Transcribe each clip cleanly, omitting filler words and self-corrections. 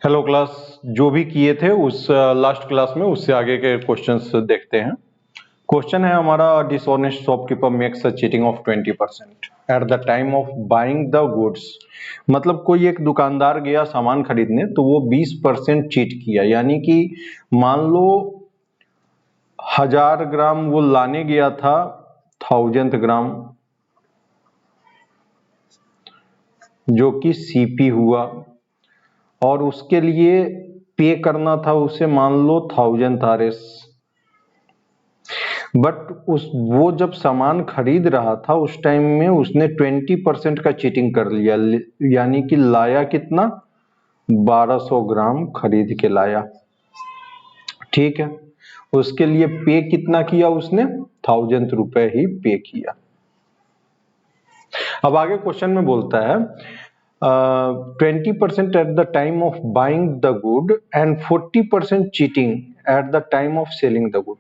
Hello class, जो भी किए थे उस लास्ट क्लास में उससे आगे के क्वेश्चंस देखते हैं। क्वेश्चन है हमारा, dishonest shopkeeper makes a cheating of 20% eight the time of buying the goods. मतलब कोई एक दुकानदार गया सामान खरीदने तो वो 20% चीट किया, यानी कि मान लो 1000 ग्राम वो लाने गया था, 1000th ग्राम जो कि सीपी हुआ, और उसके लिए पे करना था उसे मान लो 1000 RS। बट उस वो जब सामान खरीद रहा था उस टाइम में उसने 20% का चीटिंग कर लिया, यानी कि लाया कितना, 1200 ग्राम खरीद के लाया। ठीक है, उसके लिए पे कितना किया उसने, 1000 रुपए ही पे किया। अब आगे क्वेश्चन में बोलता है 20% eight the time of buying the good and 40% cheating eight the time of selling the good,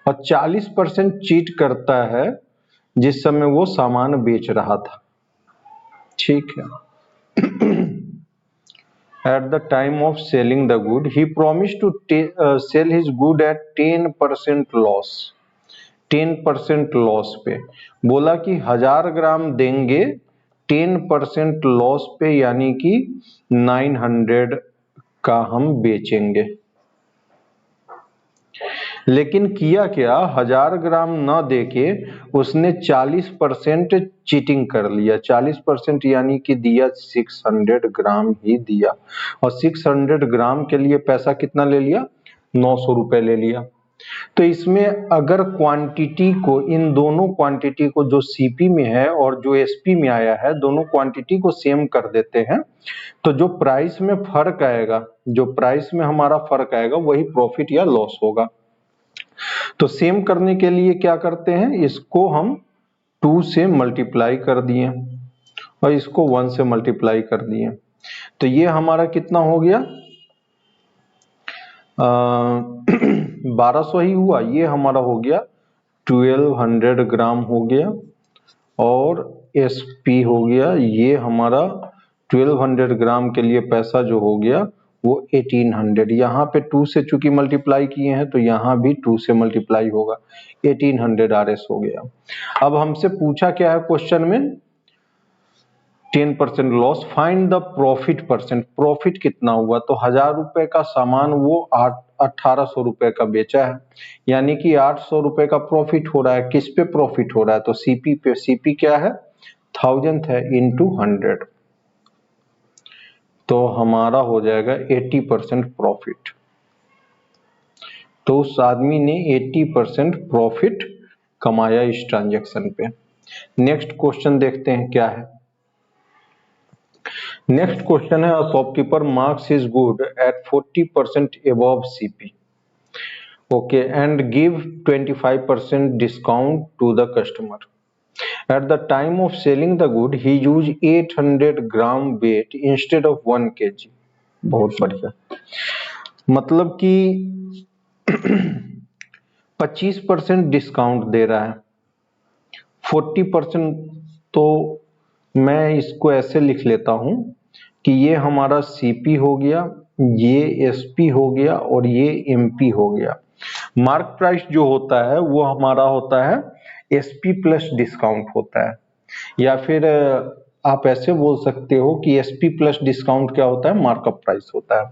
और 40% चीट करता है जिस समय वो सामान बेच रहा था। ठीक है, at the time of selling the good he promised to sell his good at 10% loss। 10% loss पे बोला कि 1000 ग्राम देंगे 10% लॉस पे, यानी कि 900 का हम बेचेंगे। लेकिन किया क्या, 1000 ग्राम न देके उसने 40% चीटिंग कर लिया। 40% यानी कि दिया 600 ग्राम ही दिया, और 600 ग्राम के लिए पैसा कितना ले लिया, 900 रुपए ले लिया। तो इसमें अगर क्वांटिटी को, इन दोनों क्वांटिटी को जो सीपी में है और जो एसपी में आया है, दोनों क्वांटिटी को सेम कर देते हैं, तो जो प्राइस में फर्क आएगा, जो प्राइस में हमारा फर्क आएगा वही प्रॉफिट या लॉस होगा। तो सेम करने के लिए क्या करते हैं, इसको हम 2 से मल्टीप्लाई कर दिए और इसको 1 से मल्टीप्लाई कर दिए, तो ये हमारा कितना हो गया, 1200 ही हुआ। ये हमारा हो गया 1200 ग्राम हो गया, और एसपी हो गया ये हमारा 1200 ग्राम के लिए पैसा जो हो गया वो 1800। यहाँ पे 2 से चूंकि मल्टीप्लाई किए हैं तो यहाँ भी 2 से मल्टीप्लाई होगा, 1800 RS हो गया। अब हमसे पूछा क्या है क्वेश्चन में, 10% loss, find the profit percent. Profit कितना हुआ, तो 1000 रुपए का सामान वो 1800 रुपए का बेचा है, यानी कि 800 रुपए का प्रॉफिट हो रहा है। किस पे प्रॉफिट हो रहा है, तो सीपी पे। सीपी क्या है, 1000 है इंटू 100, तो हमारा हो जाएगा 80% प्रॉफिट। तो उस आदमी ने 80% प्रॉफिट कमाया इस ट्रांजैक्शन पे। नेक्स्ट क्वेश्चन देखते हैं क्या है। नेक्स्ट क्वेश्चन है, a shopkeeper marks his good at 40% above CP, okay, and give 25% discount to the customer. At the time of selling the good, he used 800 gram weight instead of 1 kg। बहुत बढ़िया, मतलब कि 25% discount दे रहा है, 40%। तो मैं इसको ऐसे लिख लेता हूं कि ये हमारा सीपी हो गया, ये एसपी हो गया, और ये एमपी हो गया। मार्क प्राइस जो होता है वो हमारा होता है एसपी प्लस डिस्काउंट होता है, या फिर आप ऐसे बोल सकते हो कि एसपी प्लस डिस्काउंट क्या होता है, मार्कअप प्राइस होता है।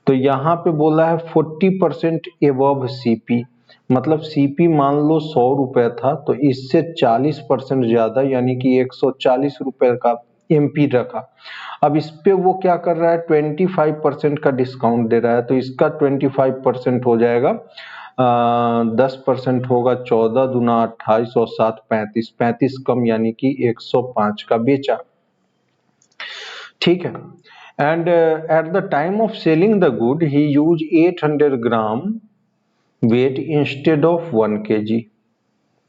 तो यहाँ पे बोला है 40% एबव सीपी, मतलब सीपी मान लो 100 रुपए था तो इससे 40% ज्यादा, यानी कि 140 रुपए का एमपी रखा। अब इस पे वो क्या कर रहा है, 25% का डिस्काउंट दे रहा है, तो इसका 25% हो जाएगा 10% होगा 14 दूना 28 और 7 35, 35 कम यानी कि 105 का बेचा। ठीक है, and at the time of selling the good he use 800 gram weight instead of 1 kg,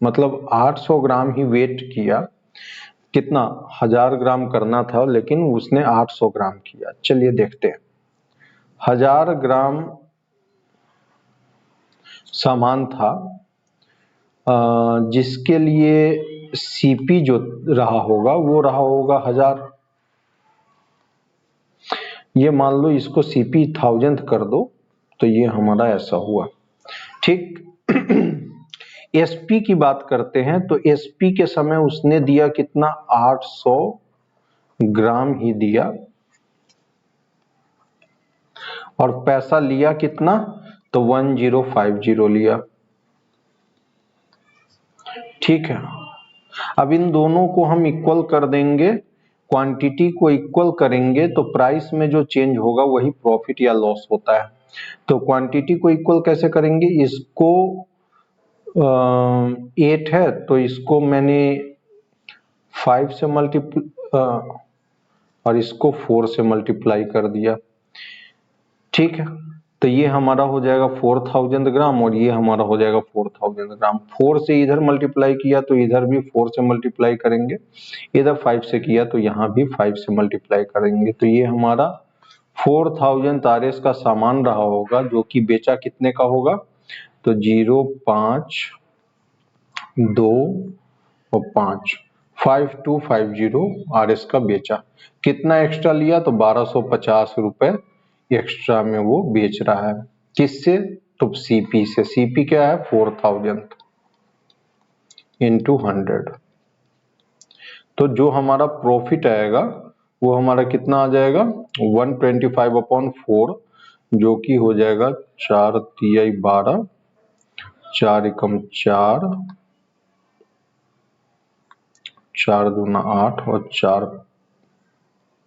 मतलब 800 ग्राम ही वेट किया। कितना, 1000 ग्राम करना था लेकिन उसने 800 ग्राम किया। चलिए देखते हैं, 1000 ग्राम सामान था जिसके लिए सीपी जो रहा होगा वो रहा होगा 1000। ये मान लो इसको सीपी 1000 कर दो, तो ये हमारा ऐसा हुआ। ठीक। एसपी की बात करते हैं, तो एसपी के समय उसने दिया कितना, 800 ग्राम ही दिया, और पैसा लिया कितना, तो 1050 लिया। ठीक है। अब इन दोनों को हम इक्वल कर देंगे, क्वांटिटी को इक्वल करेंगे तो प्राइस में जो चेंज होगा वही प्रॉफिट या लॉस होता है। तो क्वांटिटी को इक्वल कैसे करेंगे, इसको 8 है तो इसको मैंने 5 से और इसको 4 से मल्टीप्लाई कर दिया। ठीक है, तो ये हमारा हो जाएगा 4000 ग्राम और ये हमारा हो जाएगा 4000 ग्राम। 4 से इधर मल्टीप्लाई किया तो इधर भी 4 से मल्टीप्लाई करेंगे, इधर 5 से किया तो यहाँ भी 5 से मल्टीप्लाई करेंगे। तो ये हमारा 4000 आरएस का सामान रहा होगा, जो कि बेचा कितने का होगा, तो 0, 5, 2 और 5, 5250 आरएस का बेचा। कितना एक्स्ट्रा लिया, तो 1250 रुपए एक्स्ट्रा में वो बेच रहा है। किससे, तो सीपी से। सीपी क्या है, 4000 इंटू 100। तो जो हमारा प्रॉफिट आएगा वो हमारा कितना आ जाएगा, 125/4, जो कि हो जाएगा 4 तिहाई 12, 4 एकम 4, 4 दूना 8 और 4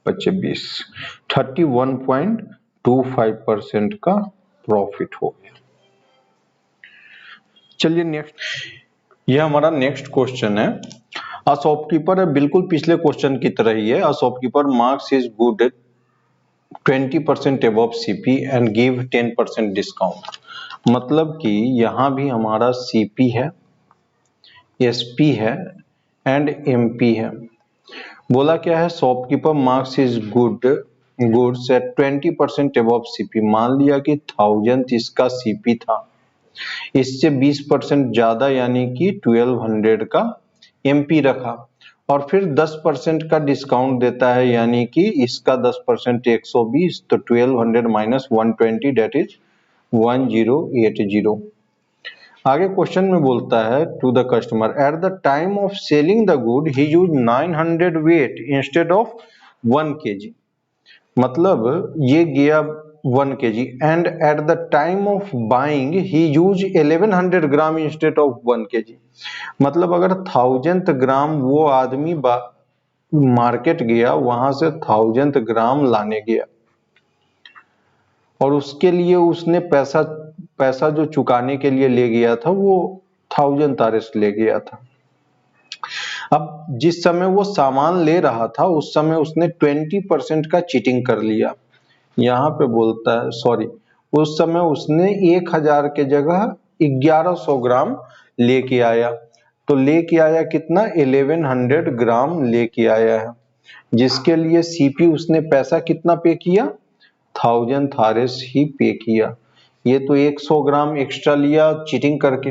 पच्चे 20, 31.25% का प्रॉफिट हो गया। चलिए नेक्स्ट, यह हमारा नेक्स्ट क्वेश्चन है। अ शॉपकीपर है, बिल्कुल पिछले क्वेश्चन की तरह ही है। A shopkeeper marks is good 20% above CP and give 10% discount. मतलब कि यहाँ भी हमारा CP है, SP है एंड MP है। बोला क्या है, shopkeeper marks is goods at 20% above CP। मान लिया कि 1000 इसका CP था, इससे 20% ज्यादा यानी कि 1200 का MP रखा, और फिर 10% का डिस्काउंट देता है, यानी कि इसका 10% 120, तो 1200 माइनस 120 डेट इज 1080। आगे क्वेश्चन में बोलता है, to the customer at the time of selling the good he use 900 weight instead of 1 kg। मतलब ये गया 1 kg and at the time of buying he use 1100 gram instead of 1 kg। मतलब अगर 1000 ग्राम वो आदमी मार्केट गया, वहां से 1000 ग्राम लाने गया, और उसके लिए उसने पैसा जो चुकाने के लिए ले गया था वो 1000 आरएस ले गया था। अब जिस समय वो सामान ले रहा था उस समय उसने 20% का चीटिंग कर लिया। यहाँ पे बोलता है, सॉरी, उस समय उसने 1000 के जगह 1100 ग्राम लेके आया। तो लेके आया कितना, 1100 ग्राम लेके आया है, जिसके लिए सीपी उसने पैसा कितना पे किया, 1000 आरएस ही पे किया। ये तो 100 ग्राम एक्स्ट्रा लिया चीटिंग करके।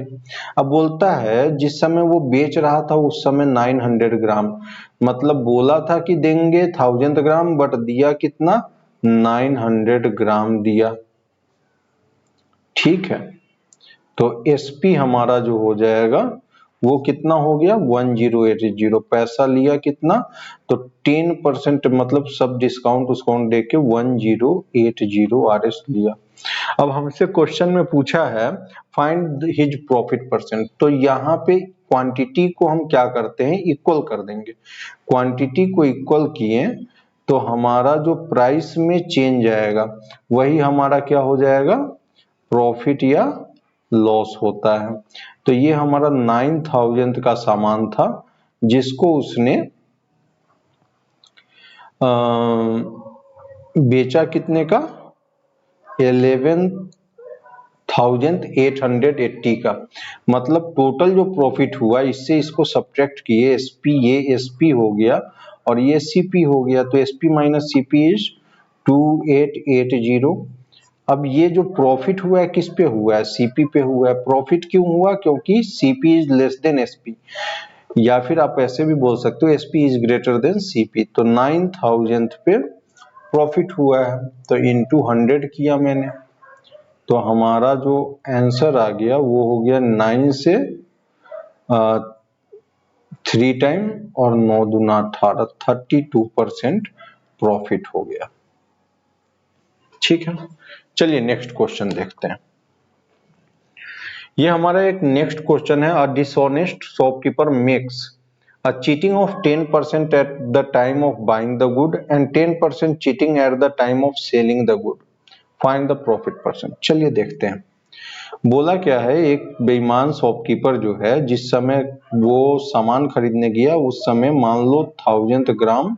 अब बोलता है जिस समय वो बेच रहा था उस समय 900 ग्राम, मतलब बोला था कि देंगे 1000 ग्राम, बट दिया कितना, 900 ग्राम दिया। ठीक है, तो एसपी हमारा जो हो जाएगा वो कितना हो गया, 1080। पैसा लिया कितना, तो 10% मतलब सब डिस्काउंट देके 1080 आरएस लिया। अब हमसे क्वेश्चन में पूछा है फाइंड हिज प्रॉफिट परसेंट। तो यहाँ पे क्वांटिटी को हम क्या करते हैं, इक्वल कर देंगे। क्वांटिटी को इक्वल किए तो हमारा जो प्राइस में चेंज आएगा वही हमारा क्या हो जाएगा, प्रॉफिट या लॉस होता है। तो ये हमारा 9000 का सामान था, जिसको उसने बेचा कितने का, 11,880 का। मतलब टोटल जो प्रॉफिट हुआ इससे इसको सब्ट्रैक्ट किए, एसपी, ये एसपी हो गया और ये सीपी हो गया, तो एसपी माइनस सीपी इज 2880। अब ये जो प्रॉफिट हुआ है किस पे हुआ है, सीपी पे हुआ है। प्रॉफिट क्यों हुआ, क्योंकि CP is less than SP, या फिर आप ऐसे भी बोल सकते हो SP is greater than CP. तो 9000 पे प्रॉफिट हुआ है, तो इंटू 100 किया मैंने, तो हमारा जो आंसर आ गया वो हो गया 9 से 3 टाइम और 9 दूना 18, 32% प्रॉफिट हो गया। ठीक है, चलिए नेक्स्ट क्वेश्चन देखते हैं। ये हमारा एक नेक्स्ट क्वेश्चन है, a dishonest shopkeeper makes a cheating of 10% at the time of buying the good and 10% cheating at the time of selling the good. Find the profit percent. चलिए देखते हैं। बोला क्या है, एक बेईमान शॉपकीपर जो है, जिस समय वो सामान खरीदने गया उस समय मान लो 1000 ग्राम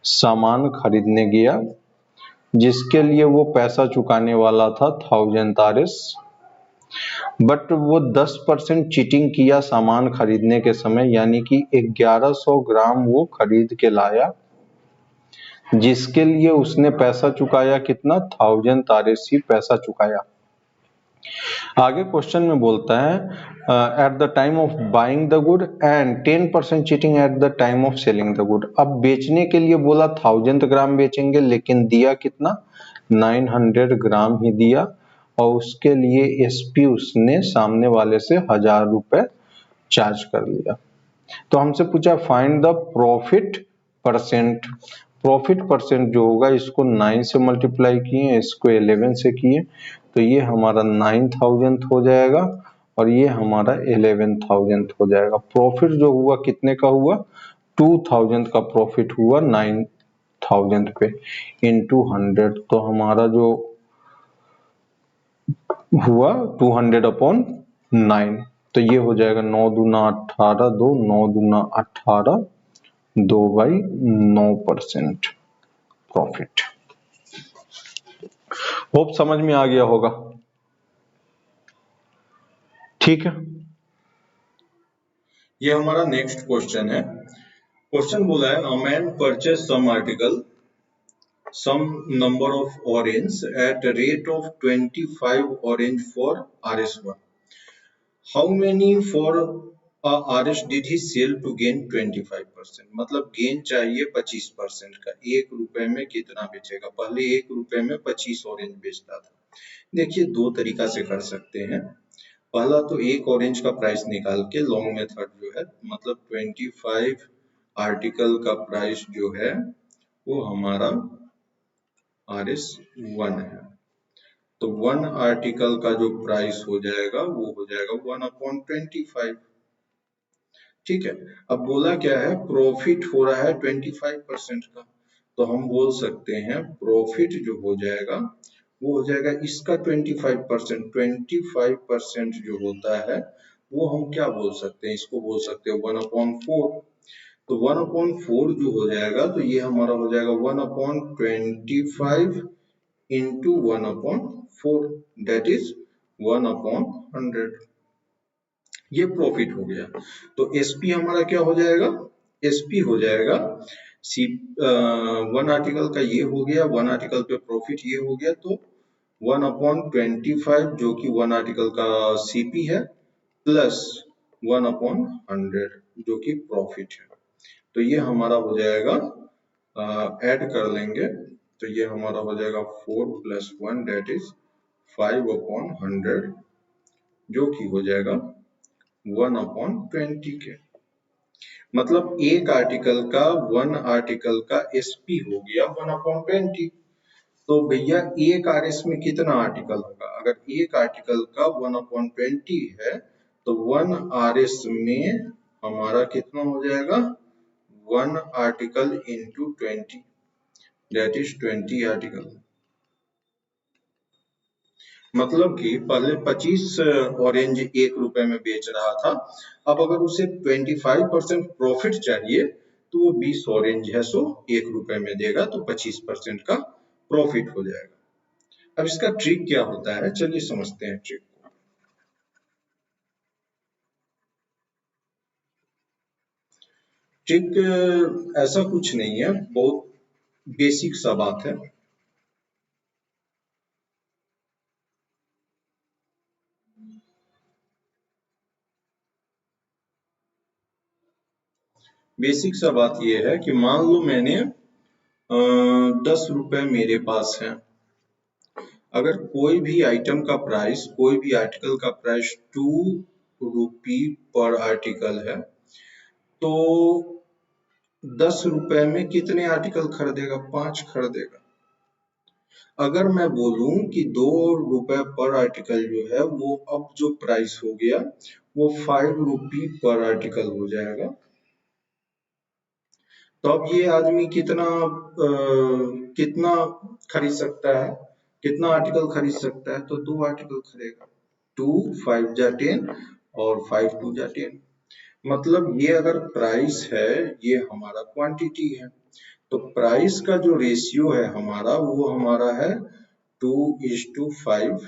सामान खरीदने गया, जिसके लिए वो पैसा चुकाने वाला था 1000 आरएस, बट वो 10% चीटिंग किया सामान खरीदने के समय, यानी कि 1100 ग्राम वो खरीद के लाया, जिसके लिए उसने पैसा चुकाया कितना, 1000 आरएस ही पैसा चुकाया। आगे क्वेश्चन में बोलता है eight the time of buying the good and 10% cheating eight the time of selling the good. अब बेचने के लिए बोला 1000 ग्राम बेचेंगे, लेकिन दिया कितना, 900 ग्राम ही दिया, और उसके लिए एसपी उसने सामने वाले से 1000 रुपए चार्ज कर लिया। तो हमसे पूछा find the profit percent. Profit percent जो होगा, इसको 9 से मल्टीप्लाई किए, इसको 11 से किए, तो ये हमारा 9000 हो जाएगा और ये हमारा 11000 हो जाएगा। प्रॉफिट जो हुआ कितने का हुआ, 2000 का प्रॉफिट हुआ 9000 पे इंटू 100, तो हमारा जो हुआ 200 अपॉन 9, तो ये हो जाएगा 9 दूना 18, 2 9 दूना 18, 2/9% प्रॉफिट। होप समझ में आ गया होगा। ठीक है, ये हमारा नेक्स्ट क्वेश्चन है। क्वेश्चन बोला है a man purchase some article some number of orange at a rate of 25 orange for RS1. How many for RS did he sell to gain 25%? मतलब गेन चाहिए 25% का, 1 रुपए में कितना बेचेगा। पहले 1 रुपए में 25 ऑरेंज बेचता था। देखिए दो तरीका से कर सकते हैं। पहला तो एक ऑरेंज का प्राइस निकाल के लॉन्ग मेथड जो है, मतलब 25 आर्टिकल का प्राइस जो है वो हमारा RS1 है, तो 1 आर्टिकल का जो प्राइस हो जाएगा वो हो जाएगा 1/25। ठीक है, अब बोला क्या है, प्रॉफिट हो रहा है 25% का, तो हम बोल सकते हैं प्रॉफिट जो हो जाएगा वो हो जाएगा इसका 25%। 25% जो होता है वो हम क्या बोल सकते हैं, इसको बोल सकते हैं 1/4। तो 1/4 जो हो जाएगा, तो ये हमारा हो जाएगा 1/25 into 1/4, that is 1/100। ये प्रॉफिट हो गया। तो एसपी हमारा क्या हो जाएगा, एसपी हो जाएगा सी 1 आर्टिकल का ये हो गया, 1 आर्टिकल पे प्रॉफिट ये हो गया, तो 1/25 जो कि 1 आर्टिकल का सीपी है, प्लस 1/100 जो कि प्रॉफिट है। तो ये हमारा हो जाएगा, ऐड कर लेंगे, तो ये हमारा हो जाएगा 4 + 1 that is 5/100, जो कि हो जाएगा 1/20 के। मतलब एक आर्टिकल का 1 आर्टिकल का एसपी हो गया 1/20। तो भैया एक आरएस में कितना आर्टिकल होगा, अगर एक आर्टिकल का 1/20 है तो 1 आरएस में हमारा कितना हो जाएगा, 1 article into 20, that is 20 article. मतलब कि पहले 25 ऑरेंज 1 रुपए में बेच रहा था, अब अगर उसे 25% प्रॉफिट चाहिए तो वो 20 ऑरेंज है सो 1 रुपए में देगा, तो 25% का प्रॉफिट हो जाएगा। अब इसका ट्रिक क्या होता है, चलिए समझते हैं ट्रिक को। ट्रिक ऐसा कुछ नहीं है, बहुत बेसिक सा बात है। बेसिक सा बात यह है कि मान लो मैंने ₹10 मेरे पास है। अगर कोई भी आइटम का प्राइस, कोई भी आर्टिकल का प्राइस ₹2 पर आर्टिकल है, तो ₹10 में कितने आर्टिकल खरीदेगा? 5 खरीदेगा। अगर मैं बोलूं कि ₹2 पर आर्टिकल जो है वो अब जो प्राइस हो गया वो ₹5 पर आर्टिकल हो जाएगा, तो अब ये आदमी कितना खरीद सकता है, कितना आर्टिकल खरीद सकता है? तो 2 आर्टिकल खरीदेगा। 2 5 जा 10 और 5 2 जा 10। मतलब ये अगर प्राइस है, ये हमारा क्वांटिटी है, तो प्राइस का जो रेशियो है हमारा, वो हमारा है 2:5।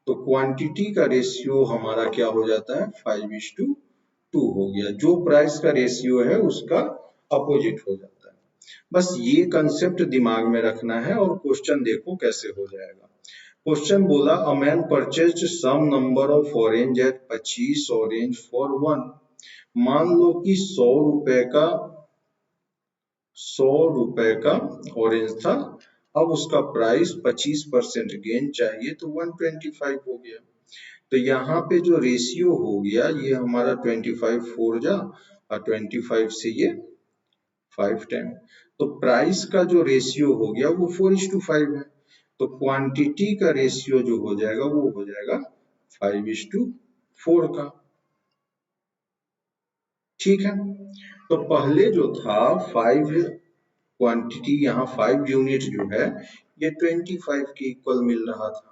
तो क्वांटिटी का रेशियो हमारा क्या हो जाता है? 5:2 हो गया। जो प्राइस का रेशियो है उसका अपोजिट हो जाता है। बस ये कंसेप्ट दिमाग में रखना है और क्वेश्चन देखो कैसे हो जाएगा। क्वेश्चन बोला a man purchased some number of orange at 25 orange for 1। मान लो कि 100 रुपए का ऑरेंज था, अब उसका प्राइस 25% गेन चाहिए तो 125 हो गया। तो यहाँ पे जो रेशियो हो गया ये हमारा 25 4 जा और 25 से ये 5 टाइम, तो प्राइस का जो रेशियो हो गया वो 4:5 है। तो क्वांटिटी का रेशियो जो हो जाएगा वो हो जाएगा 5:4 का। ठीक है, तो पहले जो था 5 क्वांटिटी, यहाँ 5 यूनिट जो है ये 25 के इक्वल मिल रहा था,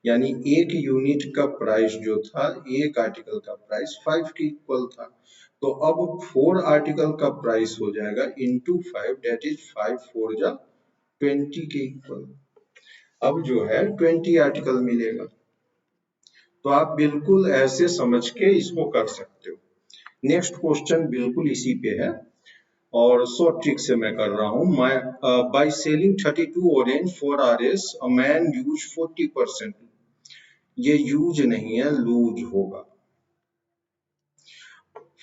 यानी एक यूनिट का प्राइस जो था, एक आर्टिकल का प्राइस 5 के इक्वल था। तो अब 4 आर्टिकल का प्राइस हो जाएगा इंटू 5, दैट इज 5 4 जा 20 के इक्वल। अब जो है 20 आर्टिकल मिलेगा। तो आप बिल्कुल ऐसे समझ के इसको कर सकते हो। नेक्स्ट क्वेश्चन बिल्कुल इसी पे है और शॉर्ट ट्रिक से मैं कर रहा हूँ। By selling 32 orange for RS a man use 40%। ये यूज नहीं है, लूज होगा।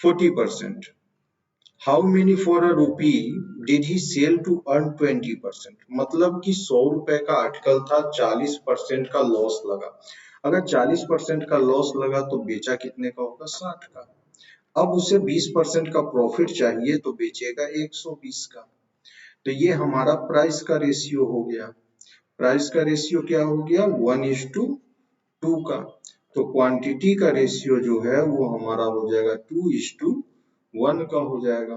40%। How many for a rupee did he sell to earn 20%। मतलब कि 100 रुपए का आर्टिकल था, 40% का लॉस लगा। अगर 40% का लॉस लगा तो बेचा कितने का होगा? 60 का। अब उसे 20% का प्रॉफिट चाहिए तो बेचेगा 120 का। तो ये हमारा प्राइस का रेशियो हो गया। प्राइस का रेशियो क्या हो गया? 1:2 का। तो क्वांटिटी का रेशियो जो है वो हमारा हो जाएगा 2:1 का हो जाएगा।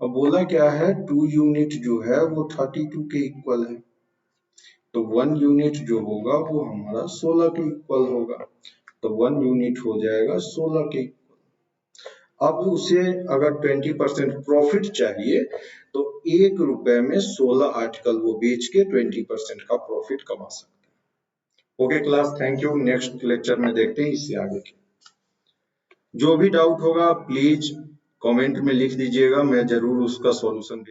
अब बोला क्या है? 2 यूनिट जो है वो 32 के इक्वल है, तो 1 यूनिट जो होगा वो हमारा 16 के इक्वल होगा। तो 1 यूनिट हो जाएगा 16 के। अब उसे अगर 20% प्रॉफिट चाहिए तो ₹1 में 16 आर्टिकल वो बेच के 20% का प्रॉफिट कमा सकते हैं। Okay class, thank you. Next lecture में देखते हैं इससे आगे की। जो भी डाउट होगा प्लीज कमेंट में लिख दीजिएगा, मैं जरूर उसका सॉल्यूशन